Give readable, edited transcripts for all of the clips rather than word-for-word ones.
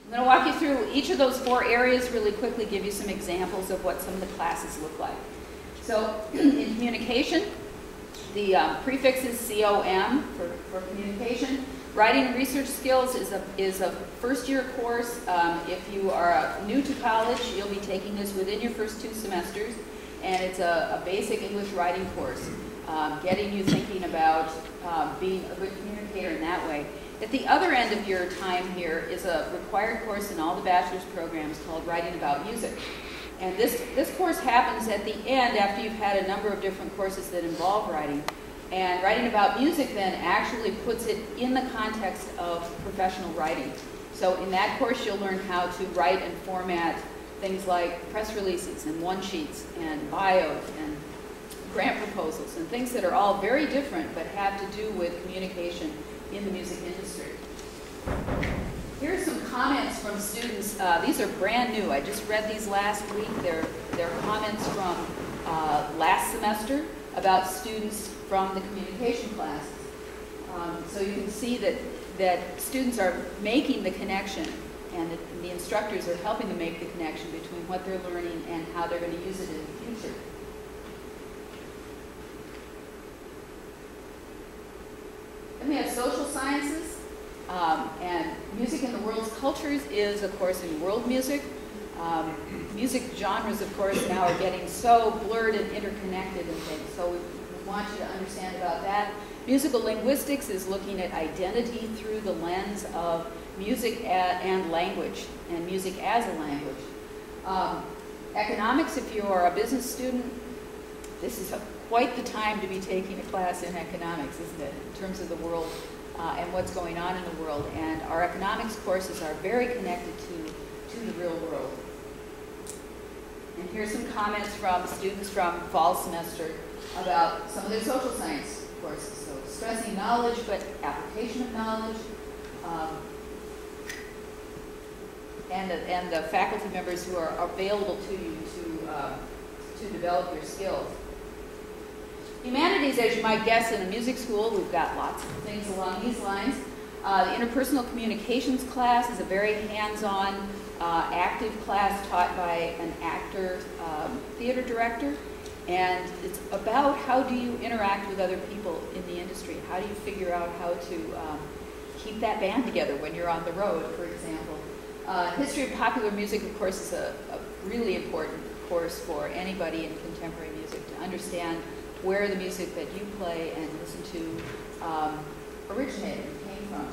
I'm going to walk you through each of those 4 areas really quickly, give you some examples of what some of the classes look like. So in communication, the prefix is COM for communication. Writing and research skills is a first-year course. If you are new to college, you'll be taking this within your first 2 semesters, and it's a basic English writing course, getting you thinking about being a good communicator in that way. At the other end of your time here is a required course in all the bachelor's programs called Writing About Music. And this course happens at the end after you've had a number of different courses that involve writing. And Writing About Music then actually puts it in the context of professional writing. So in that course you'll learn how to write and format things like press releases and one-sheets and bios and grant proposals and things that are all very different but have to do with communication in the music industry. Here are some comments from students. These are brand new. I just read these last week. They're comments from last semester about students from the communication classes. So you can see that students are making the connection, and the instructors are helping them make the connection between what they're learning and how they're going to use it in the future. Then we have social sciences, and music in the world's cultures is, of course, in world music. Music genres, of course, now are getting so blurred and interconnected and things, so we want you to understand about that. Musical linguistics is looking at identity through the lens of music and language, and music as a language. Economics, if you are a business student, this is quite the time to be taking a class in economics, isn't it, in terms of the world and what's going on in the world. And our economics courses are very connected to the real world. And here's some comments from students from fall semester about some of their social science courses. So stressing knowledge, but application of knowledge, and the faculty members who are available to you to develop your skills. Humanities, as you might guess, in a music school, we've got lots of things along these lines. The interpersonal communications class is a very hands-on, active class taught by an actor, theater director. And it's about how do you interact with other people in the industry? How do you figure out how to keep that band together when you're on the road, for example? History of popular music, of course, is a really important course for anybody in contemporary music to understand where the music that you play and listen to originated and came from.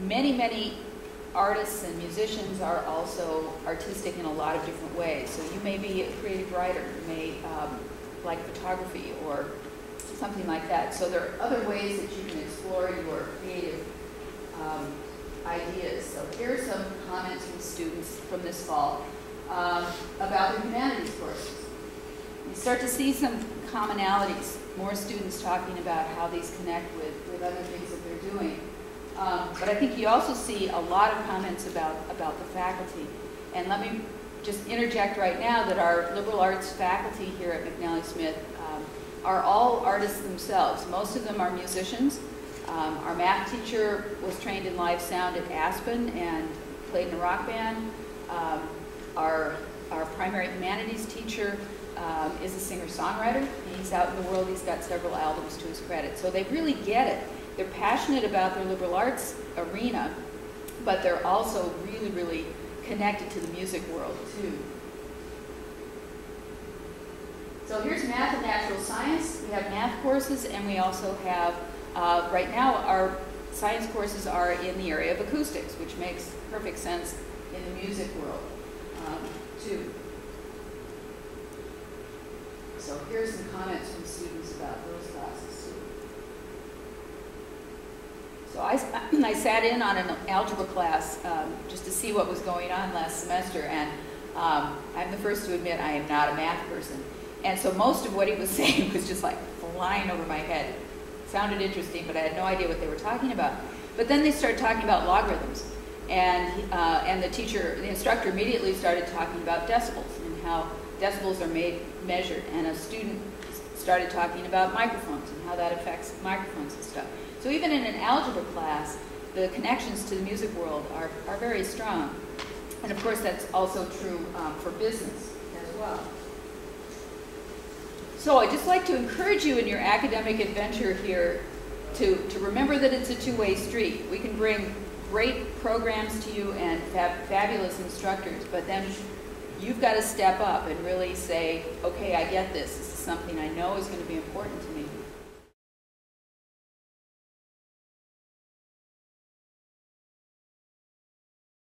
Many, many artists and musicians are also artistic in a lot of different ways. So you may be a creative writer, you may like photography or something like that. So there are other ways that you can explore your creative ideas. So here are some comments from students from this fall about the humanities courses. You start to see some commonalities, more students talking about how these connect with other things that they're doing. But I think you also see a lot of comments about the faculty. And let me just interject right now that our liberal arts faculty here at McNally Smith are all artists themselves. Most of them are musicians. Our math teacher was trained in live sound at Aspen and played in a rock band. Our primary humanities teacher is a singer-songwriter. He's out in the world. He's got several albums to his credit. So they really get it. They're passionate about their liberal arts arena, but they're also really, really connected to the music world, too. So here's math and natural science. We have math courses, and we also have, right now, our science courses are in the area of acoustics, which makes perfect sense in the music world, too. So here's some comments from students about those classes, too. So I sat in on an algebra class just to see what was going on last semester, and I'm the first to admit I am not a math person. And so most of what he was saying was just like flying over my head. It sounded interesting, but I had no idea what they were talking about. But then they started talking about logarithms, and the instructor immediately started talking about decibels and how decibels are measured, and a student started talking about microphones and how that affects microphones and stuff. So even in an algebra class, the connections to the music world are very strong. And of course, that's also true for business as well. So I'd just like to encourage you in your academic adventure here to remember that it's a two-way street. We can bring great programs to you and fabulous instructors, but then you've got to step up and really say, okay, I get this. This is something I know is going to be important to me.